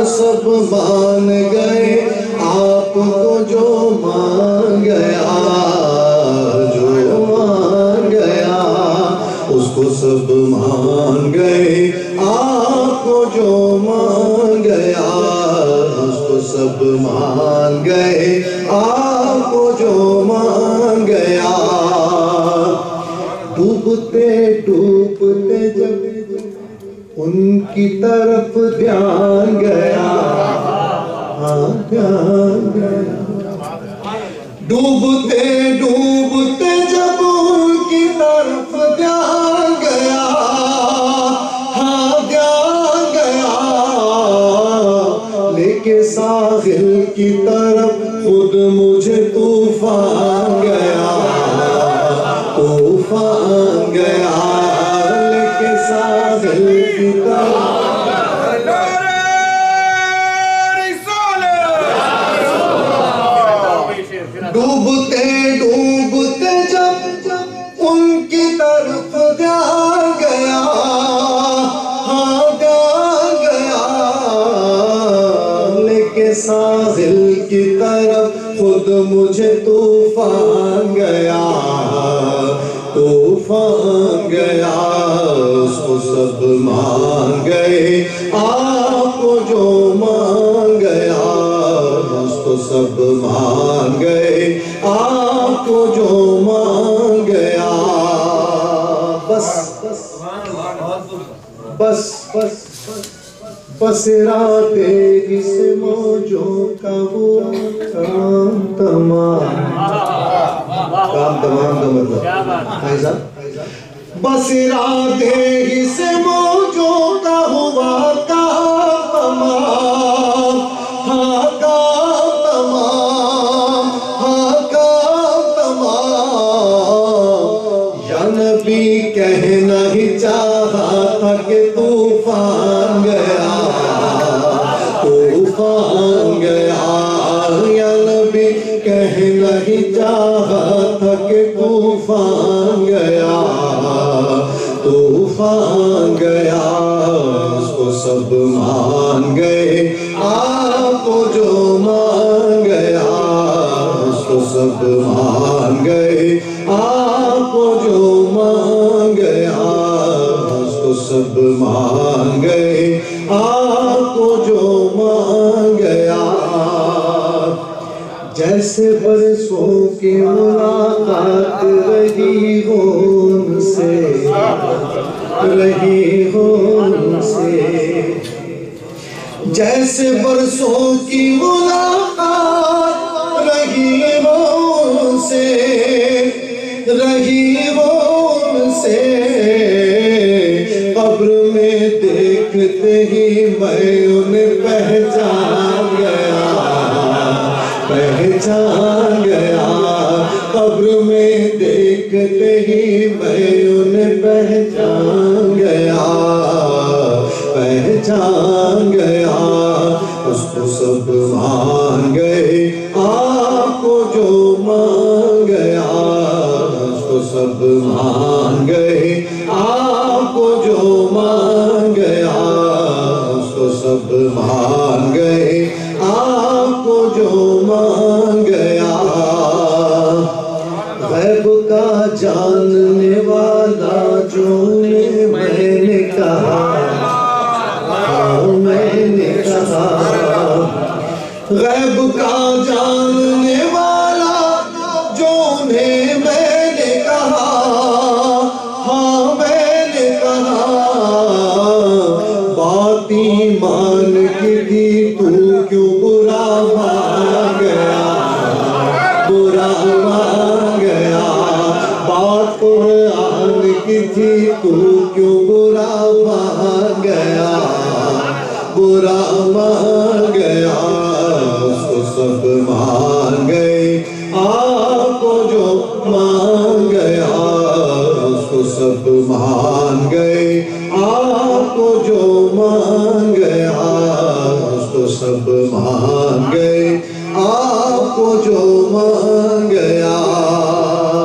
سب مان گئے آپ کو جو مان گیا، جو مان گیا اس کو سب مان گئے آپ کو جو مان گیا، اس کو سب مان گئے آپ کو جو مان گیا۔ ڈوبتے ڈوبتے جب ان کی طرف دھیان گیا، ہاں دھیان گیا، ڈوبتے ڈوبتے جب ان کی طرف دھیان گیا، ہاں دھیان گیا، لے کے ساحل کی طرف خود مجھے طوفان گیا، طوفان گیا، لے کے ساحل کی طرف۔ ڈوبتے ڈوبتے جب ان کی طرف دھیان گیا، ہاں دھیان گیا، لے کے ساحل کی طرف خود مجھے طوفان گیا، طوفان گیا، اس کو سب مان گئے آپ کو جو مان گیا، اس کو سب مان گئے آپ کو جو مان گیا۔ بس بس بس بس راتیں اس موجوں کا وہ کام تمام، کام تمام کا مطلب ایسا، بس راتیں اس موجوں کا ہوا کام تمام، ہاں کام تمام، ہاں کام تمام۔ یا نبی کہنا ہی چاہا تھا کہ طوفان گیا، طوفان گیا، یا نبی کہنا ہی چاہا تھا کہ طوفان گیا، طوفان گیا، اس کو سب مان گئے آپ کو جو مان گیا، اس کو سب مان گئے آپ کو جو مان گیا، اس کو سب مان گئے آپ کو جو مان گیا۔ جیسے برسوں کی ملاقات رہی ہو ان سے، رہی ہو ان سے، جیسے برسوں کی ملاقات رہی ہو ان سے، رہی ہو ان سے، قبر میں دیکھتے ہی میں انہیں پہچان گیا، پہچان گیا، قبر میں دیکھتے ہی میں انہیں پہچان گیا، پہچان گیا، اس کو سب مان گئے آپ کو جو مان گیا، اس کو سب مان گئے آپ کو جو مان گیا، اس کو سب مان گئے آپ کو جو مان گیا۔ غیب کا جاننے والا جو نے میں نے کہا، میں نے کہا، غیب کا جاننے والا جو نے میں نے کہا، ہاں میں نے کہا، بات ایمان کی تھی تو کیوں برا مان گیا، برا مان گیا، بات قرآن کی تھی تو کیوں برا مان گیا، برا مان گیا، اس کو سب مان گئے آپ کو جو مان گیا، اس کو سب مان گئے آپ کو جو مان گیا، اس کو سب مان گئے آپ کو جو مان گیا۔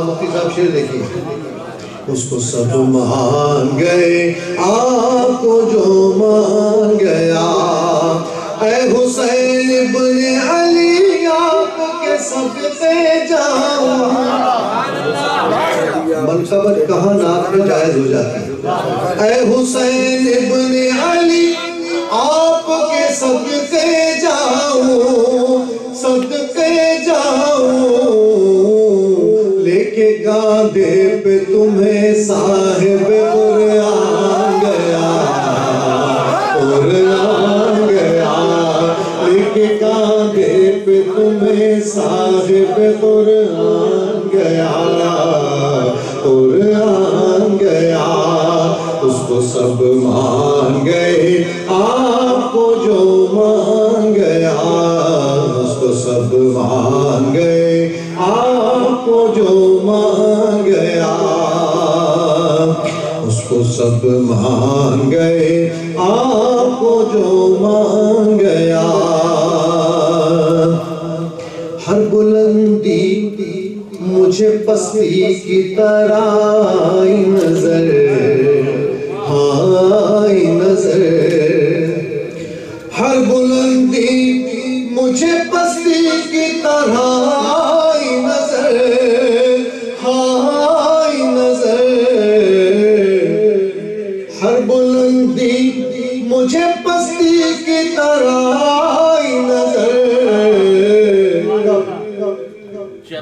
مفتی صاحب شعر دیکھیے، اس کو سب مان گئے آپ کو جو مان گیا، اے حسین ابن علی آپ کے صدقے جاؤں. منقبت کہاں نعت میں جائز ہو جاتی ہے. اے حسین ابن علی آپ کے صدقے جاؤں, صدقے جاؤں. لے کے گاندے پہ تمہیں صاحب قرآن گیا, قرآن گیا. لے کے گاندے پہ تمہیں صاحب قرآن گیا, قرآن گیا. اس کو سب مان گئے آپ کو جو مان گیا, اس کو سب مان گئے آپ کو جو مان گیا, اس کو سب مان گئے آپ کو جو مان گیا. ہر بلندی مجھے پستی کی طرح آئی نظر, آئی نظر. ہر بلندی مجھے پستی کی طرح آئی نظر, آئی نظر. ہر بلندی مجھے پستی کی طرح آئی نظر.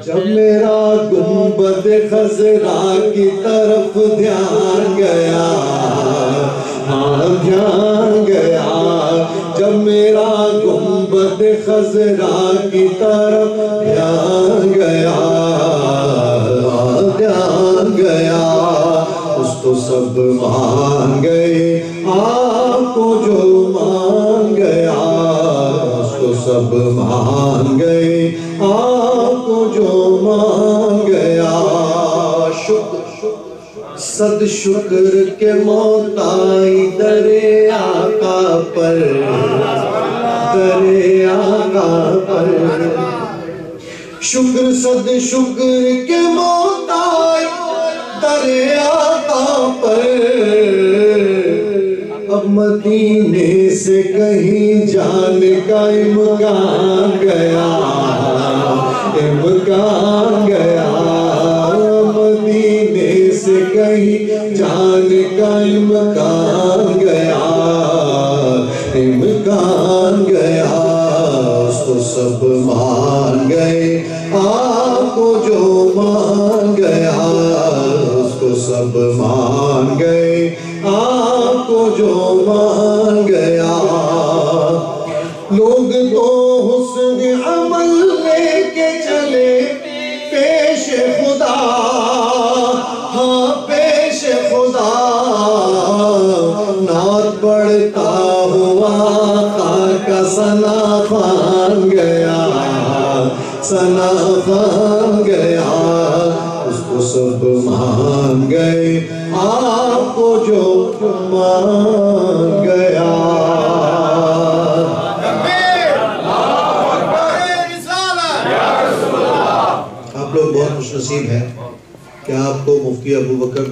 جب میرا گنبد خضرا کی طرف دھیان گیا, ہاں دھیان گیا. جب میرا گنبد خضرا کی طرف دھیان گیا, ہاں دھیان گیا. اس کو سب مان گئے آپ کو جو مان گیا, اس کو سب مان گئے آپ کو جو مان گیا. صد شکر کے موتائی در آقا پر, در آقا پر. شکر صد شکر کے موتائی در آقا پر. اب مدینے سے کہیں جانے کا امکان گیا, امکان گیا. مدینے سے کہیں جانے کا امکان گیا, امکان گیا. اس کو سب مان گئے آپ کو جو مان گیا, اس کو سب مان گئے آپ کو جو مان گیا. لوگ تو حسن عمل لے کے چلے پیش خدا, ہاں پیش خدا. نعت پڑھتا ہوا آقا کا ثنا خوان گیا, ثنا خوان گیا. اس کو سب مان گئے آپ کو جو مان گیا. آپ لوگ بہت خوش نصیب ہیں کہ آپ کو مفتی ابو بکر